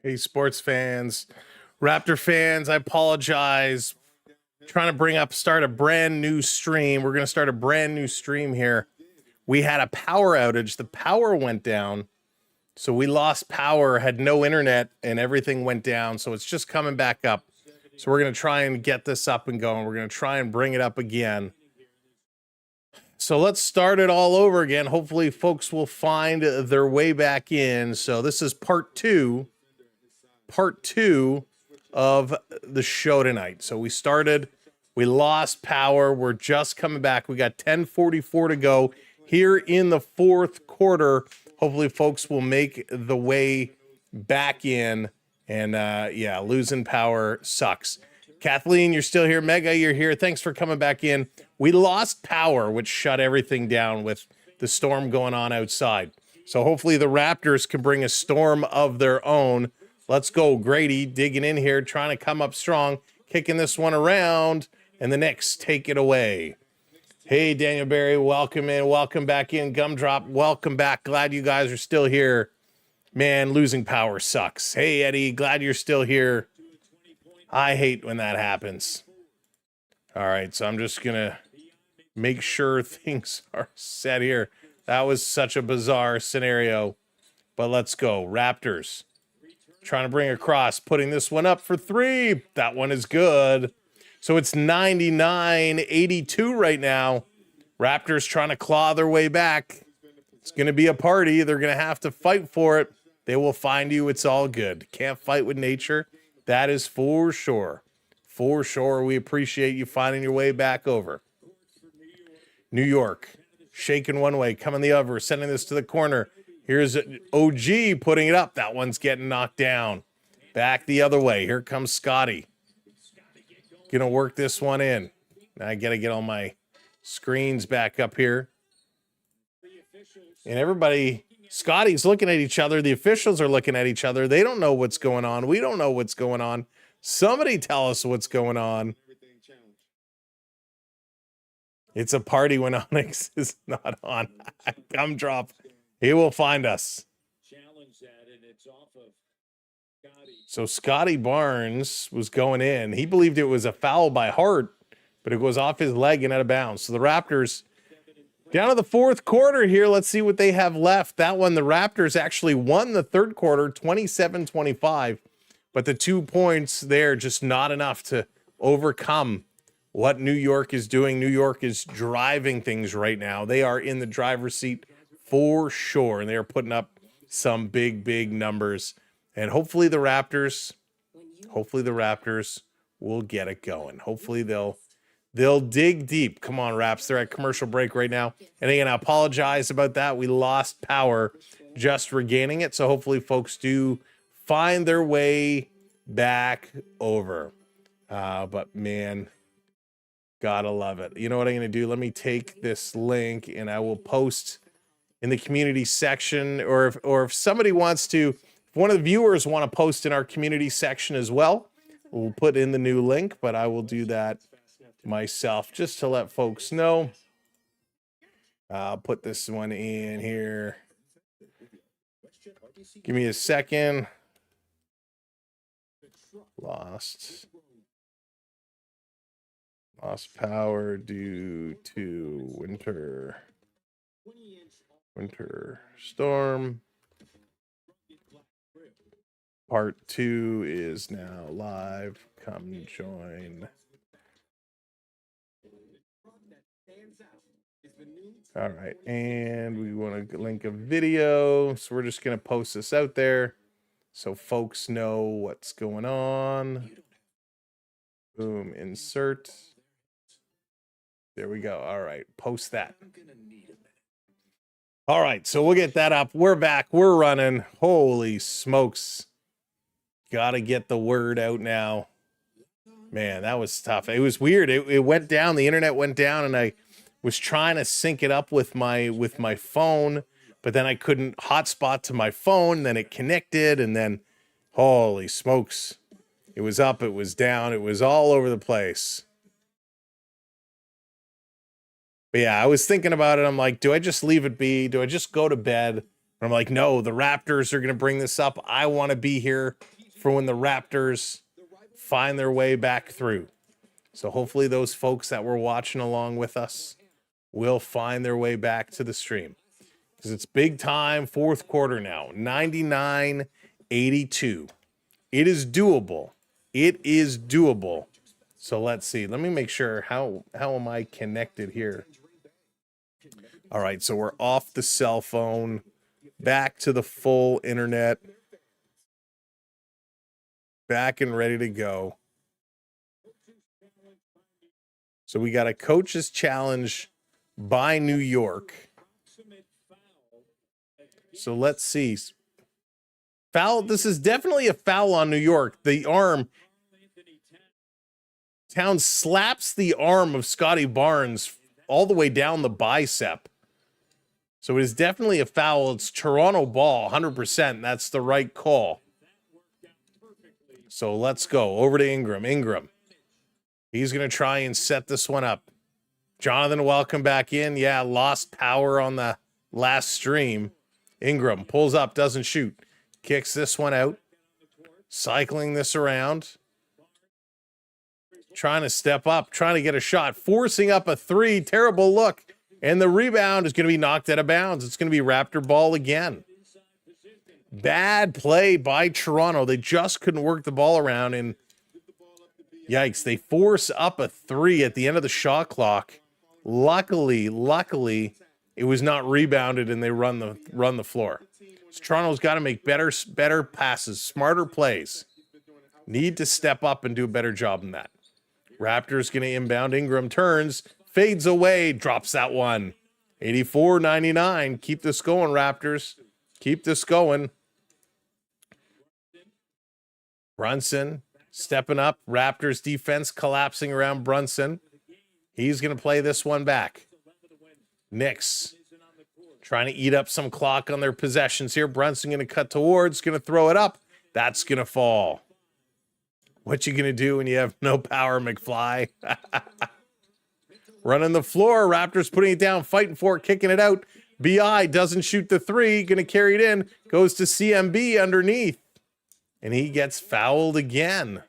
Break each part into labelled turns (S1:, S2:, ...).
S1: Hey, sports fans, Raptor fans, I apologize. Trying to start a brand new stream. We're going to start a brand new stream here. We had a power outage. The power went down. So we lost power, had no internet, and everything went down. So it's just coming back up. So we're going to try and get this up and going. We're going to try and bring it up again. So let's start it all over again. Hopefully folks will find their way back in. So this is part two of the show tonight. So we lost power. We're just coming back. We got 10:44 to go here in the fourth quarter. Hopefully folks will make the way back in. And yeah, losing power sucks. Kathleen, you're still here. Mega, you're here. Thanks for coming back in. We lost power, which shut everything down with the storm going on outside. So hopefully the Raptors can bring a storm of their own. Let's go. Grady digging in here, trying to come up strong, kicking this one around, and the Knicks take it away. Hey, Daniel Barry, welcome in. Welcome back in. Gumdrop, welcome back. Glad you guys are still here. Man, losing power sucks. Hey, Eddie, glad you're still here. I hate when that happens. All right, so I'm just going to make sure things are set here. That was such a bizarre scenario, but let's go. Raptors trying to bring across, putting this one up for three. That one is good. So it's 99-82 right now. Raptors trying to claw their way back. It's going to be a party. They're going to have to fight for it. They will find you. It's all good. Can't fight with nature. That is for sure. For sure. We appreciate you finding your way back over. New York, shaking one way, coming the other, sending this to the corner. Here's OG putting it up. That one's getting knocked down. Back the other way. Here comes Scotty. Gonna work this one in. Now I gotta get all my screens back up here. And everybody, Scotty's looking at each other. The officials are looking at each other. They don't know what's going on. We don't know what's going on. Somebody tell us what's going on. It's a party when Onyx is not on. Gumdrop. He will find us. So Scotty Barnes was going in. He believed it was a foul by Hart, but it goes off his leg and out of bounds. So the Raptors down to the fourth quarter here. Let's see what they have left. That one, the Raptors actually won the third quarter, 27-25. But the 2 points there, just not enough to overcome what New York is doing. New York is driving things right now. They are in the driver's seat for sure. And they are putting up some big, big numbers. And hopefully the Raptors will get it going. Hopefully they'll dig deep. Come on, Raps. They're at commercial break right now. And again, I apologize about that. We lost power just regaining it. So hopefully folks do find their way back over. But man, gotta love it. You know what I'm going to do? Let me take this link and I will post in the community section, or if somebody wants to, if one of the viewers want to post in our community section as well, we'll put in the new link, but I will do that myself just to let folks know. I'll put this one in here. Give me a second. Lost power due to winter storm. Part 2 is now live. Come join. All right, and we want to link a video, so we're just going to post this out there so folks know what's going on. Boom, insert. There we go. All right, post that. All right, so we'll get that up. We're back. We're running. Holy smokes. Got to get the word out now. Man, that was tough. It was weird. It went down. The internet went down, and I was trying to sync it up with my phone, but then I couldn't hotspot to my phone. Then it connected, and then holy smokes. It was up, it was down, it was all over the place. But yeah, I was thinking about it. I'm like, do I just leave it be? Do I just go to bed? And I'm like, no, the Raptors are going to bring this up. I want to be here for when the Raptors find their way back through. So hopefully those folks that were watching along with us will find their way back to the stream. Because it's big time, fourth quarter now, 99-82. It is doable. It is doable. So let's see. Let me make sure. How am I connected here? All right, so we're off the cell phone, back to the full internet, back and ready to go. So we got a coach's challenge by New York. So let's see. Foul. This is definitely a foul on New York. The arm. Towns slaps the arm of Scotty Barnes all the way down the bicep. So it is definitely a foul. It's Toronto ball, 100%. That's the right call. So let's go over to Ingram. Ingram. He's going to try and set this one up. Jonathan, welcome back in. Yeah, lost power on the last stream. Ingram pulls up, doesn't shoot. Kicks this one out. Cycling this around. Trying to step up, trying to get a shot. Forcing up a three. Terrible look. And the rebound is going to be knocked out of bounds. It's going to be Raptor ball again. Bad play by Toronto. They just couldn't work the ball around. And yikes, they force up a three at the end of the shot clock. Luckily, it was not rebounded and they run the floor. So Toronto's got to make better passes, smarter plays. Need to step up and do a better job than that. Raptors going to inbound. Ingram turns. Fades away, drops that one. 84-99. Keep this going, Raptors. Keep this going. Brunson stepping up. Raptors defense collapsing around Brunson. He's going to play this one back. Knicks trying to eat up some clock on their possessions here. Brunson going to cut towards, going to throw it up. That's going to fall. What you going to do when you have no power, McFly? Running the floor. Raptors putting it down, fighting for it, kicking it out. BI doesn't shoot the three. Going to carry it in. Goes to CMB underneath. And he gets fouled again.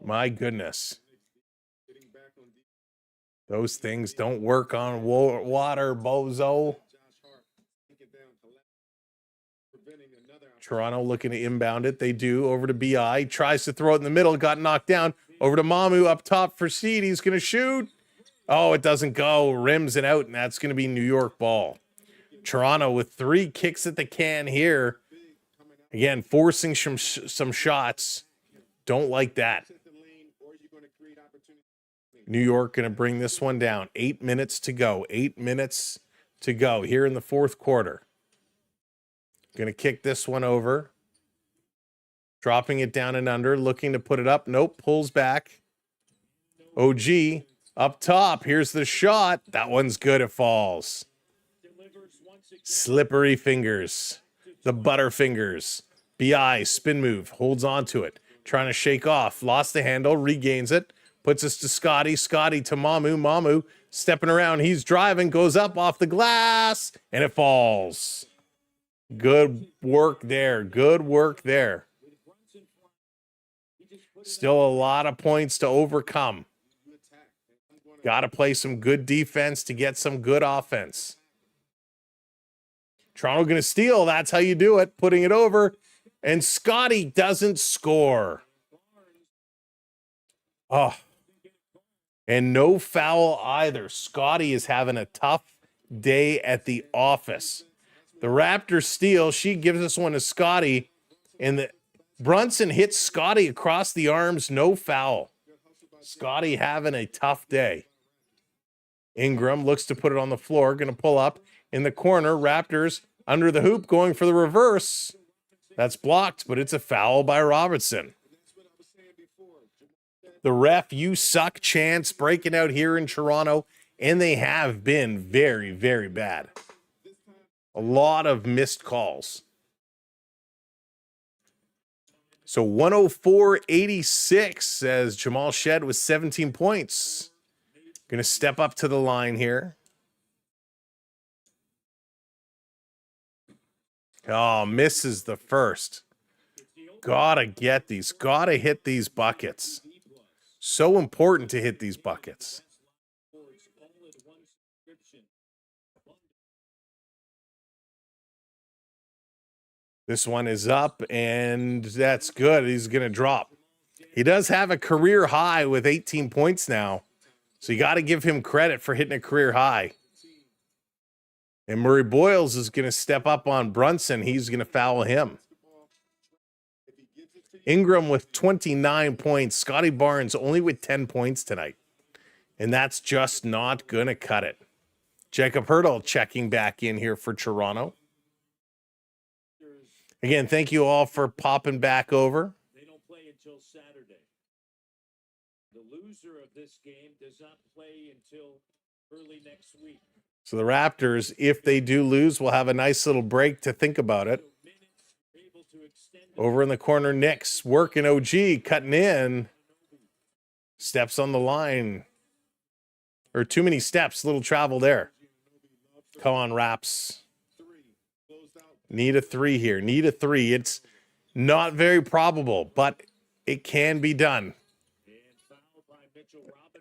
S1: My goodness. Those things don't work on water, bozo. Toronto looking to inbound it. They do. Over to BI. Tries to throw it in the middle. Got knocked down. Over to Mamu up top for Seed. He's going to shoot. Oh, it doesn't go. Rims it out, and that's going to be New York ball. Toronto with three kicks at the can here. Again, forcing some shots. Don't like that. New York going to bring this one down. 8 minutes to go. 8 minutes to go here in the fourth quarter. Going to kick this one over. Dropping it down and under. Looking to put it up. Nope. Pulls back. OG up top. Here's the shot. That one's good. It falls. Slippery fingers. The butter fingers. BI spin move. Holds on to it. Trying to shake off. Lost the handle. Regains it. Puts us to Scotty. Scotty to Mamu. Mamu stepping around. He's driving. Goes up off the glass. And it falls. Good work there. Good work there. Still a lot of points to overcome. Got to play some good defense to get some good offense. Toronto going to steal. That's how you do it. Putting it over. And Scotty doesn't score. Oh. And no foul either. Scotty is having a tough day at the office. The Raptors steal. She gives this one to Scotty. And the Brunson hits Scotty across the arms. No foul. Scotty having a tough day. Ingram looks to put it on the floor. Going to pull up in the corner. Raptors under the hoop going for the reverse. That's blocked, but it's a foul by Robertson. The ref, you suck chance breaking out here in Toronto, and they have been very, very bad. A lot of missed calls. So 104-86 says Jamal Shed with 17 points. Going to step up to the line here. Oh, misses the first. Gotta get these. Gotta hit these buckets. So important to hit these buckets. This one is up, and that's good. He's going to drop. He does have a career high with 18 points now. So you got to give him credit for hitting a career high. And Murray Boyles is going to step up on Brunson. He's going to foul him. Ingram with 29 points. Scotty Barnes only with 10 points tonight. And that's just not going to cut it. Jacob Hurdle checking back in here for Toronto. Again, thank you all for popping back over.
S2: They don't play until Saturday. The loser of this game does not play until early next week.
S1: So the Raptors, if they do lose, will have a nice little break to think about it. Over in the corner, Knicks working OG, cutting in. Steps on the line. Or too many steps, little travel there. Come on, Raps. Need a three here. Need a three. It's not very probable, but it can be done.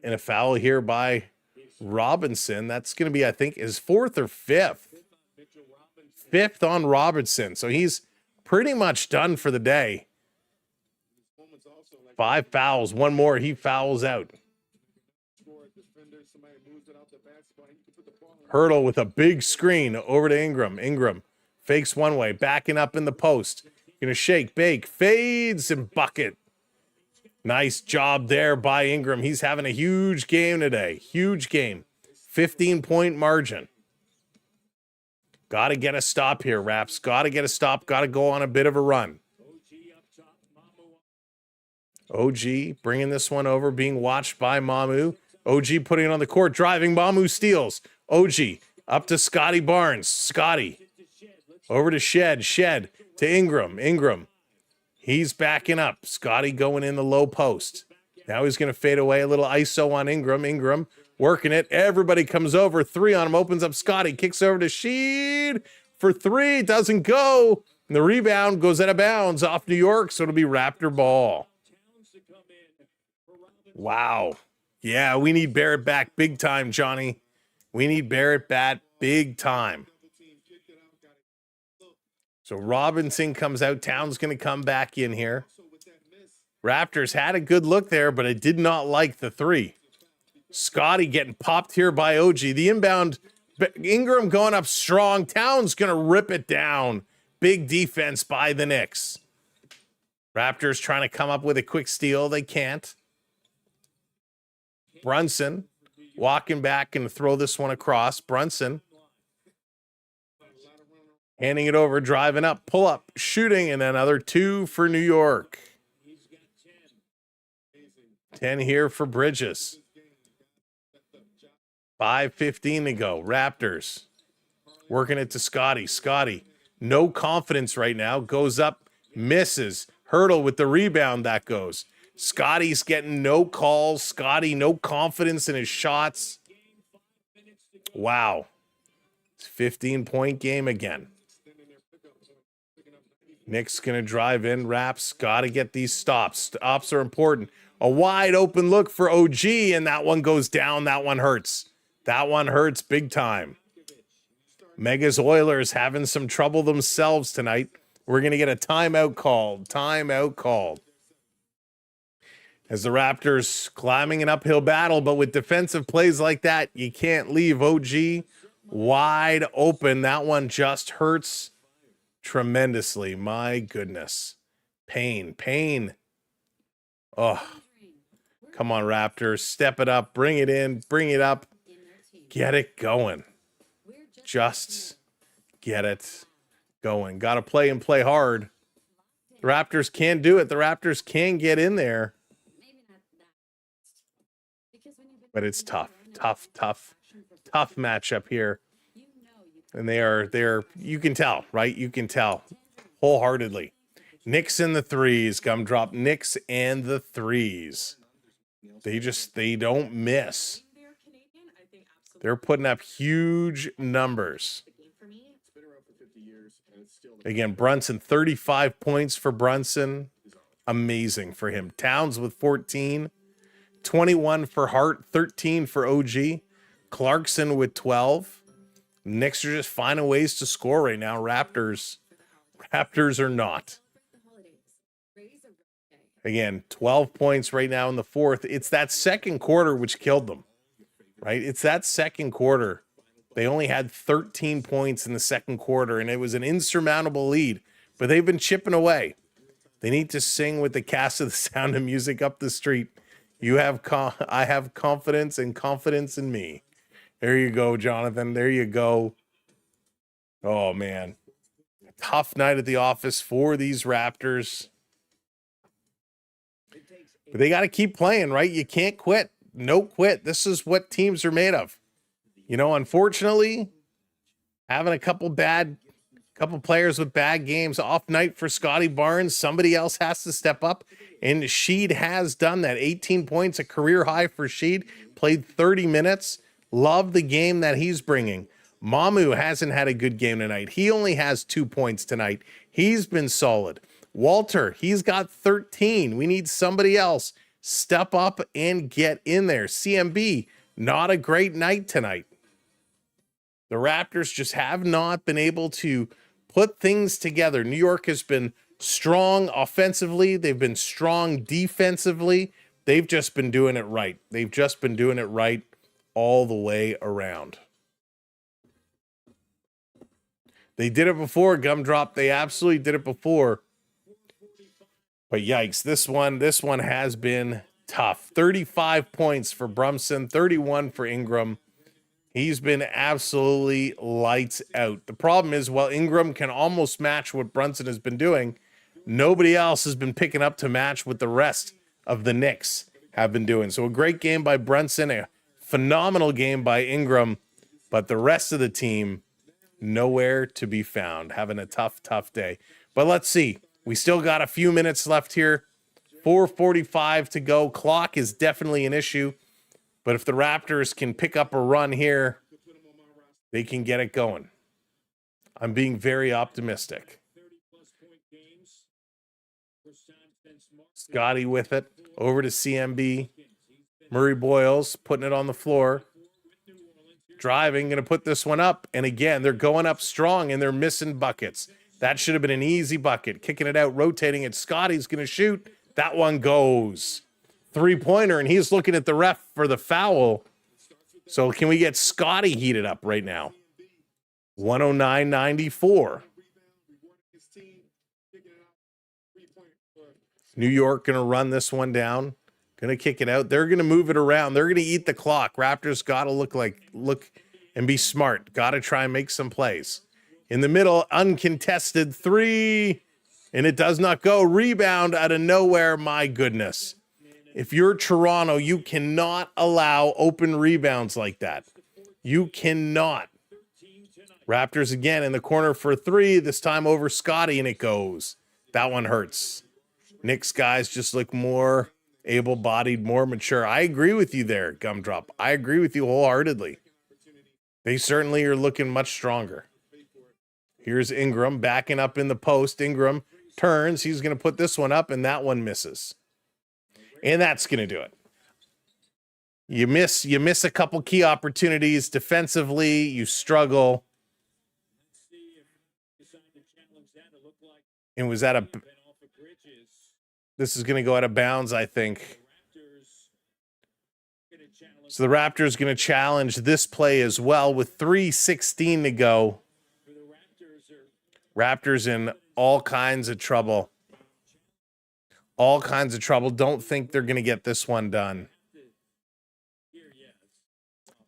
S1: And a foul here by Robinson. That's going to be, I think, his fourth or fifth. Fifth on Robinson. So he's pretty much done for the day. 5 fouls. One more. He fouls out. Hurdle with a big screen over to Ingram. Ingram fakes one way, backing up in the post. Gonna shake, bake, fades, and bucket. Nice job there by Ingram. He's having a huge game today. Huge game. 15-point margin. Got to get a stop here, Raps. Got to get a stop. Got to go on a bit of a run. OG bringing this one over, being watched by Mamu. OG putting it on the court, driving. Mamu steals. OG up to Scotty Barnes. Scotty over to Shed. Shed to Ingram. Ingram. He's backing up. Scotty going in the low post. Now he's going to fade away. A little ISO on Ingram. Ingram working it. Everybody comes over. 3 on him. Opens up Scotty. Kicks over to Sheed for 3. Doesn't go. And the rebound goes out of bounds off New York. So it'll be Raptor ball. Wow. Yeah, we need Barrett back big time, Johnny. We need Barrett back big time. So Robinson comes out. Towns going to come back in here. Raptors had a good look there, but I did not like the 3. Scotty getting popped here by OG. The inbound, Ingram going up strong. Towns going to rip it down. Big defense by the Knicks. Raptors trying to come up with a quick steal. They can't. Brunson walking back and throw this one across. Brunson handing it over, driving up, pull up, shooting, and another 2 for New York. 10 here for Bridges. 5:15 to go. Raptors working it to Scotty. Scotty, no confidence right now. Goes up, misses. Hurdle with the rebound that goes. Scotty's getting no calls. Scotty, no confidence in his shots. Wow. It's a 15-point game again. Knicks going to drive in. Raps got to get these stops. Stops are important. A wide open look for OG, and that one goes down. That one hurts. That one hurts big time. Megas Oilers having some trouble themselves tonight. We're going to get a timeout called. Timeout called. As the Raptors climbing an uphill battle, but with defensive plays like that, you can't leave OG wide open. That one just hurts tremendously. My goodness. Pain. Pain. Oh, come on, Raptors. Step it up. Bring it in. Bring it up. Get it going. Just get it going. Got to play and play hard. The Raptors can do it. The Raptors can get in there. But it's tough matchup here. And they're, you can tell, right? You can tell wholeheartedly. Knicks and the threes, gumdrop. Knicks and the threes. They don't miss. They're putting up huge numbers. Again, Brunson, 35 points for Brunson. Amazing for him. Towns with 14, 21 for Hart, 13 for OG. Clarkson with 12. Knicks are just finding ways to score right now. Raptors are not. Again, 12 points right now in the fourth. It's that second quarter which killed them, right? It's that second quarter. They only had 13 points in the second quarter, and it was an insurmountable lead, but they've been chipping away. They need to sing with the cast of The Sound of Music up the street. I have confidence and confidence in me. There you go, Jonathan. There you go. Oh, man. Tough night at the office for these Raptors. But they got to keep playing, right? You can't quit. No quit. This is what teams are made of. You know, unfortunately, having a couple players with bad games, off night for Scotty Barnes, somebody else has to step up. And Sheed has done that. 18 points, a career high for Sheed. Played 30 minutes. Love the game that he's bringing. Mamu hasn't had a good game tonight. He only has 2 points tonight. He's been solid. Walter, he's got 13. We need somebody else. Step up and get in there. CMB, not a great night tonight. The Raptors just have not been able to put things together. New York has been strong offensively. They've been strong defensively. They've just been doing it right. They've just been doing it right all the way around. They did it before, Gumdrop. They absolutely did it before. But yikes, this one has been tough. 35 points for Brunson, 31 for Ingram. He's been absolutely lights out. The problem is, while Ingram can almost match what Brunson has been doing, nobody else has been picking up to match what the rest of the Knicks have been doing. So a great game by Brunson, a phenomenal game by Ingram, but the rest of the team, nowhere to be found. Having a tough day. But let's see. We still got a few minutes left here. 4:45 to go. Clock is definitely an issue. But if the Raptors can pick up a run here, they can get it going. I'm being very optimistic. Scotty with it. Over to CMB. Murray Boyles putting it on the floor. Driving, going to put this one up. And again, they're going up strong and they're missing buckets. That should have been an easy bucket. Kicking it out, rotating it. Scotty's going to shoot. That one goes. Three-pointer, and he's looking at the ref for the foul. So can we get Scotty heated up right now? 109-94. New York going to run this one down. Going to kick it out. They're going to move it around. They're going to eat the clock. Raptors got to look and be smart. Got to try and make some plays. In the middle, uncontested three, and it does not go. Rebound out of nowhere. My goodness. If you're Toronto, you cannot allow open rebounds like that. You cannot. Raptors again in the corner for three, this time over Scotty, and it goes. That one hurts. Knicks guys just look more able-bodied, more mature. I agree with you there, Gumdrop. I agree with you wholeheartedly. They certainly are looking much stronger. Here's Ingram backing up in the post. Ingram turns. He's going to put this one up, and that one misses. And that's going to do it. You miss a couple key opportunities defensively. You struggle. And was that this is going to go out of bounds, I think. So the Raptors going to challenge this play as well with 3:16 to go. Raptors in all kinds of trouble. All kinds of trouble. Don't think they're going to get this one done.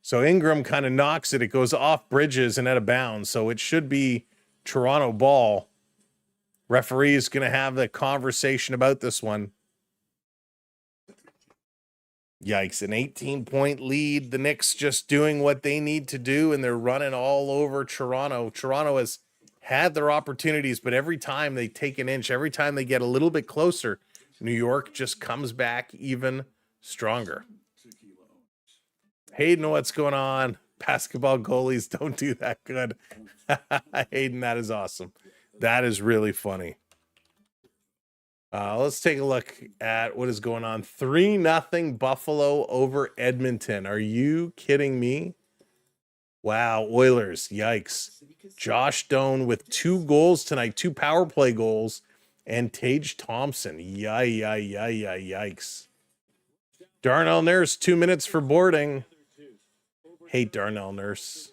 S1: So Ingram kind of knocks it. It goes off Bridges and out of bounds. So it should be Toronto ball. Referee is going to have the conversation about this one. Yikes, an 18-point lead. The Knicks just doing what they need to do, and they're running all over Toronto. Toronto has had their opportunities, but every time they take an inch, every time they get a little bit closer, New York just comes back even stronger. Hayden, what's going on? Basketball goalies don't do that good. Hayden, that is awesome. That is really funny. Let's take a look at what is going on. 3-0 Buffalo over Edmonton. Are you kidding me? Wow, Oilers, yikes. Josh Doan with 2 goals tonight, 2 power play goals, and Tage Thompson. Yikes. Darnell Nurse, 2 minutes for boarding. Hate Darnell Nurse.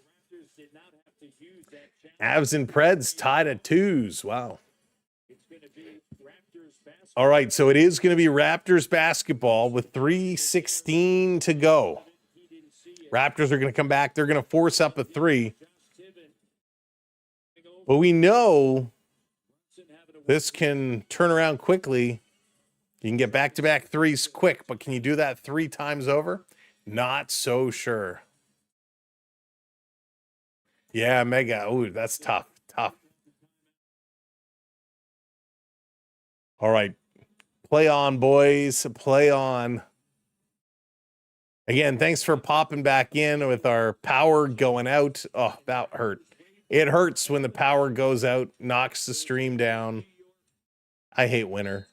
S1: Avs and Preds tied at 2s. Wow. All right, so it is going to be Raptors basketball with 3:16 to go. Raptors are going to come back. They're going to force up a 3. But we know this can turn around quickly. You can get back-to-back 3s quick, but can you do that 3 times over? Not so sure. Yeah, Mega. Ooh, that's tough. All right. Play on, boys. Play on. Again, thanks for popping back in with our power going out. Oh, that hurt. It hurts when the power goes out, knocks the stream down. I hate winter.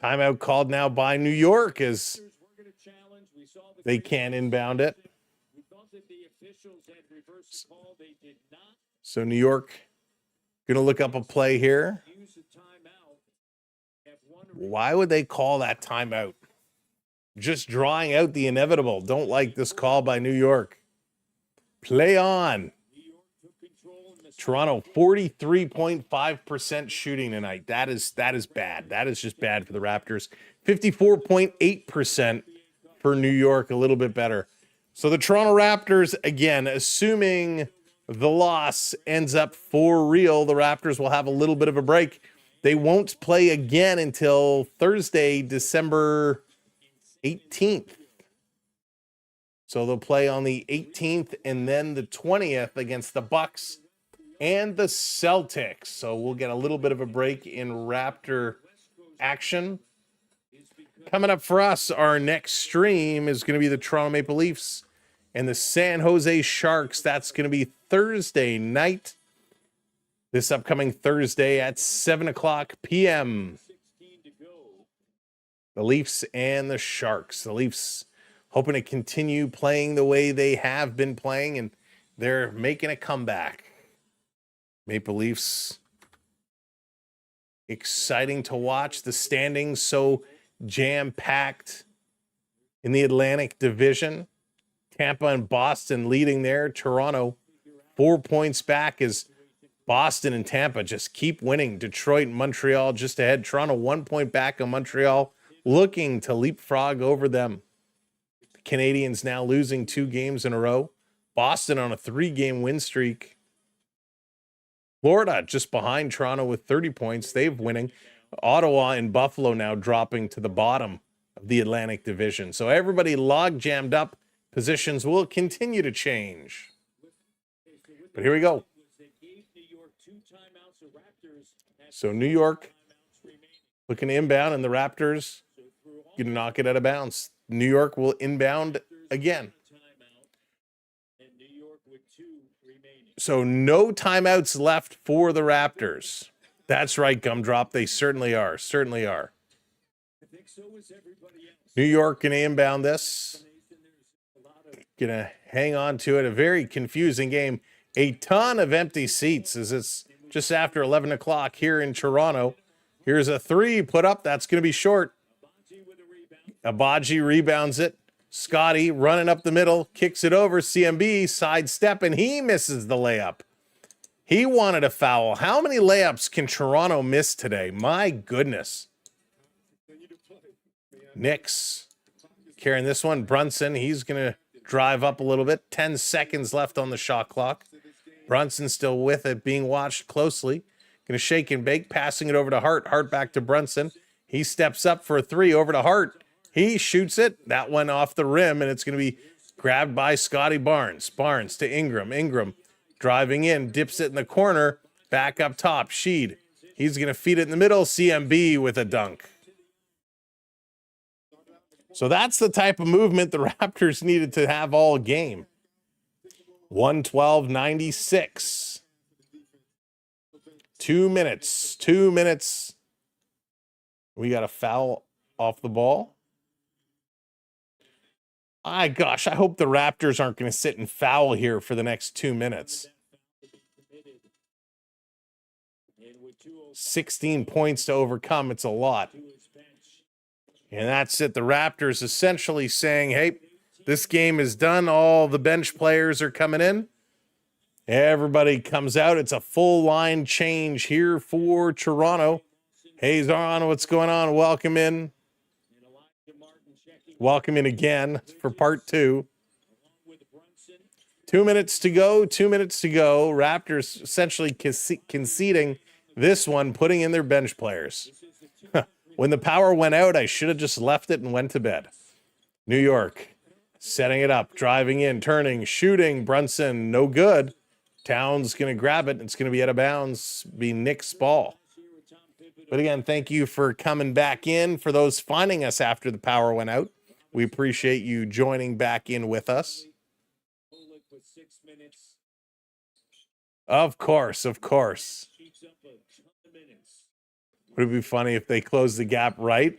S1: Timeout called now by New York as they can't inbound it. So New York going to look up a play here. Why would they call that timeout? Just drawing out the inevitable. Don't like this call by New York. Play on. Toronto, 43.5% shooting tonight. That is bad. That is just bad for the Raptors. 54.8% for New York, a little bit better. So the Toronto Raptors, again, assuming the loss ends up for real, the Raptors will have a little bit of a break. They won't play again until Thursday, December 18th. So they'll play on the 18th and then the 20th against the Bucks and the Celtics. So we'll get a little bit of a break in Raptor action. Coming up for us, our next stream is going to be the Toronto Maple Leafs and the San Jose Sharks. That's going to be Thursday night. This upcoming Thursday at 7:00 p.m. The Leafs and the Sharks. The Leafs hoping to continue playing the way they have been playing, and they're making a comeback. Maple Leafs, exciting to watch. The standings so jam-packed in the Atlantic Division. Tampa and Boston leading there. Toronto 4 points back as Boston and Tampa just keep winning. Detroit and Montreal just ahead. Toronto 1 point back on Montreal, looking to leapfrog over them. The Canadians now losing 2 games in a row. Boston on a 3-game win streak. Florida just behind Toronto with 30 points. They've winning. Ottawa and Buffalo now dropping to the bottom of the Atlantic Division. So everybody log jammed up. Positions will continue to change. But here we go. So New York looking to inbound, and the Raptors going to knock it out of bounds. New York will inbound again. So no timeouts left for the Raptors. That's right, Gumdrop. They certainly are. New York going to inbound this. Going to hang on to it. A very confusing game. A ton of empty seats as it's just after 11 o'clock here in Toronto. Here's a 3 put up. That's going to be short. Abaji rebounds it. Scotty running up the middle, kicks it over. CMB sidestep, and he misses the layup. He wanted a foul. How many layups can Toronto miss today? My goodness. Knicks carrying this one. Brunson, he's going to drive up a little bit. 10 seconds left on the shot clock. Brunson still with it, being watched closely. Going to shake and bake, passing it over to Hart. Hart back to Brunson. He steps up for a 3 over to Hart. He shoots it. That went off the rim, and it's going to be grabbed by Scotty Barnes. Barnes to Ingram. Ingram driving in, dips it in the corner. Back up top, Sheed. He's going to feed it in the middle. CMB with a dunk. So that's the type of movement the Raptors needed to have all game. 112-96. 2 minutes. 2 minutes. We got a foul off the ball. My gosh, I hope the Raptors aren't going to sit and foul here for the next 2 minutes. 16 points to overcome. It's a lot. And that's it. The Raptors essentially saying, hey, this game is done. All the bench players are coming in. Everybody comes out. It's a full line change here for Toronto. Hey, Zon, what's going on? Welcome in. Welcome in again for part 2. 2 minutes to go. 2 minutes to go. Raptors essentially conceding this one, putting in their bench players. When the power went out, I should have just left it and went to bed. New York setting it up, driving in, turning, shooting. Brunson, no good. Towns going to grab it. It's going to be out of bounds, be Knicks ball. But again, thank you for coming back in. For those finding us after the power went out, we appreciate you joining back in with us. Of course, of course. Would it be funny if they close the gap right?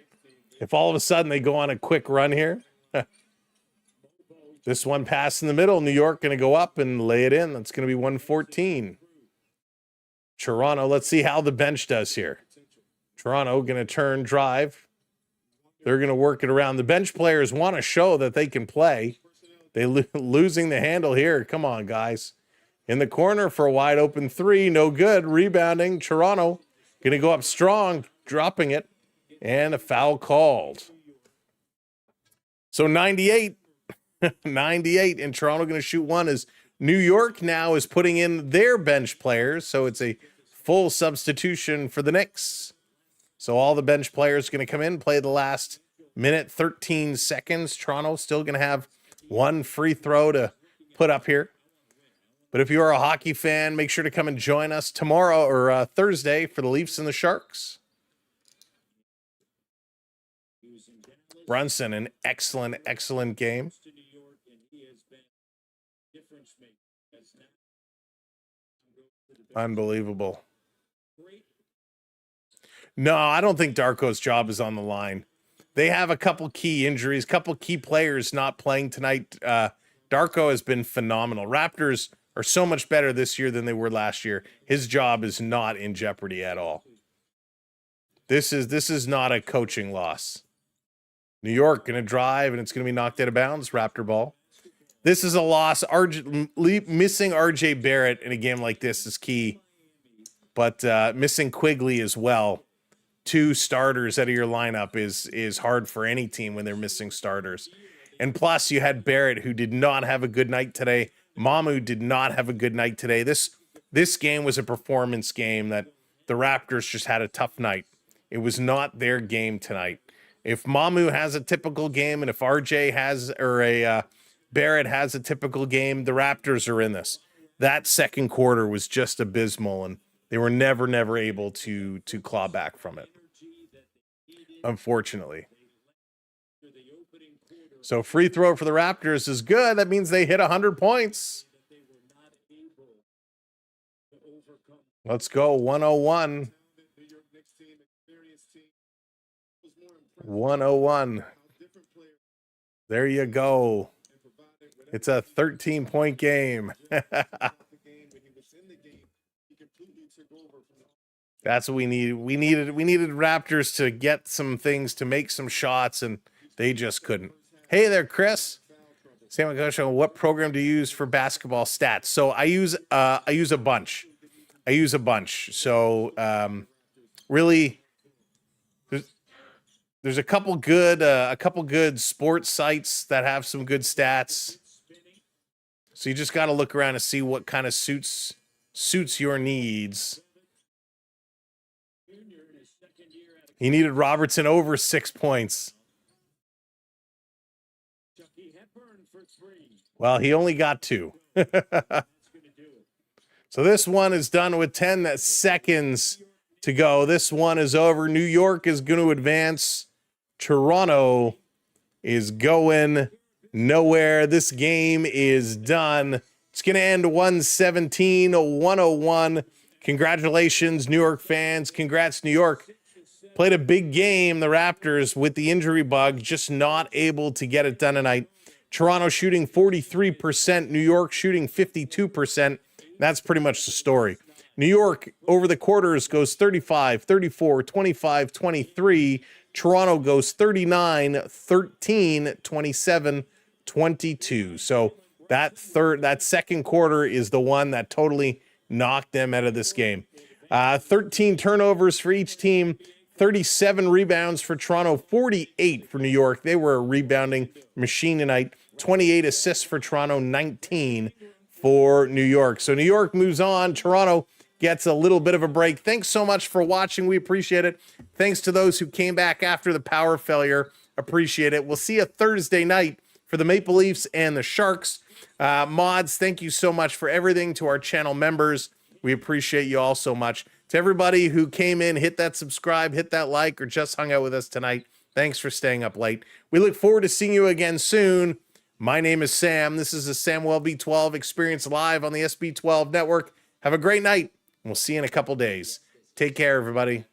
S1: If all of a sudden they go on a quick run here. This one pass in the middle. New York going to go up and lay it in. That's going to be 114. Toronto, let's see how the bench does here. Toronto going to turn, drive. They're going to work it around. The bench players want to show that they can play. They losing the handle here. Come on, guys. In the corner for a wide open 3. No good. Rebounding. Toronto going to go up strong, dropping it. And a foul called. So 98. 98. And Toronto going to shoot one as New York now is putting in their bench players. So it's a full substitution for the Knicks. So all the bench players going to come in, play the last minute, 13 seconds. Toronto still going to have one free throw to put up here. But if you are a hockey fan, make sure to come and join us tomorrow or Thursday for the Leafs and the Sharks. Brunson, an excellent, excellent game. Unbelievable. No, I don't think Darko's job is on the line. They have a couple key injuries, couple key players not playing tonight. Darko has been phenomenal. Raptors are so much better this year than they were last year. His job is not in jeopardy at all. This is not a coaching loss. New York going to drive, and it's going to be knocked out of bounds. Raptor ball. This is a loss. Missing RJ Barrett in a game like this is key. But missing Quigley as well. 2 starters out of your lineup is hard for any team when they're missing starters. And plus, you had Barrett, who did not have a good night today. Mamu did not have a good night today. This game was a performance game that the Raptors just had a tough night. It was not their game tonight. If Mamu has a typical game, and if RJ has, or Barrett has a typical game, the Raptors are in this. That second quarter was just abysmal, and they were never able to claw back from it, unfortunately. So free throw for the Raptors is good. That means they hit 100 points. Let's go, 101. 101. There you go. It's a 13-point game. That's what we needed. We needed Raptors to get some things, to make some shots, and they just couldn't. Hey there, Chris. Samwelb12, what program do you use for basketball stats? So I use a bunch. So really, there's a couple good sports sites that have some good stats. So you just got to look around and see what kind of suits your needs. He needed Robertson over 6 points. Well, he only got 2. So this one is done with 10 seconds to go. This one is over. New York is going to advance. Toronto is going nowhere. This game is done. It's going to end 117-101. Congratulations, New York fans. Congrats, New York. Played a big game, the Raptors, with the injury bug, just not able to get it done tonight. Toronto shooting 43%, New York shooting 52%. That's pretty much the story. New York, over the quarters, goes 35, 34, 25, 23. Toronto goes 39, 13, 27, 22. So that second quarter is the one that totally knocked them out of this game. 13 turnovers for each team, 37 rebounds for Toronto, 48 for New York. They were a rebounding machine tonight. 28 assists for Toronto, 19 for New York. So New York moves on. Toronto gets a little bit of a break. Thanks so much for watching. We appreciate it. Thanks to those who came back after the power failure. Appreciate it. We'll see you Thursday night for the Maple Leafs and the Sharks. Mods, thank you so much for everything. To our channel members, we appreciate you all so much. To everybody who came in, hit that subscribe, hit that like, or just hung out with us tonight, thanks for staying up late. We look forward to seeing you again soon. My name is Sam. This is the Samwelb12 Experience live on the SB12 Network. Have a great night. We'll see you in a couple days. Take care, everybody.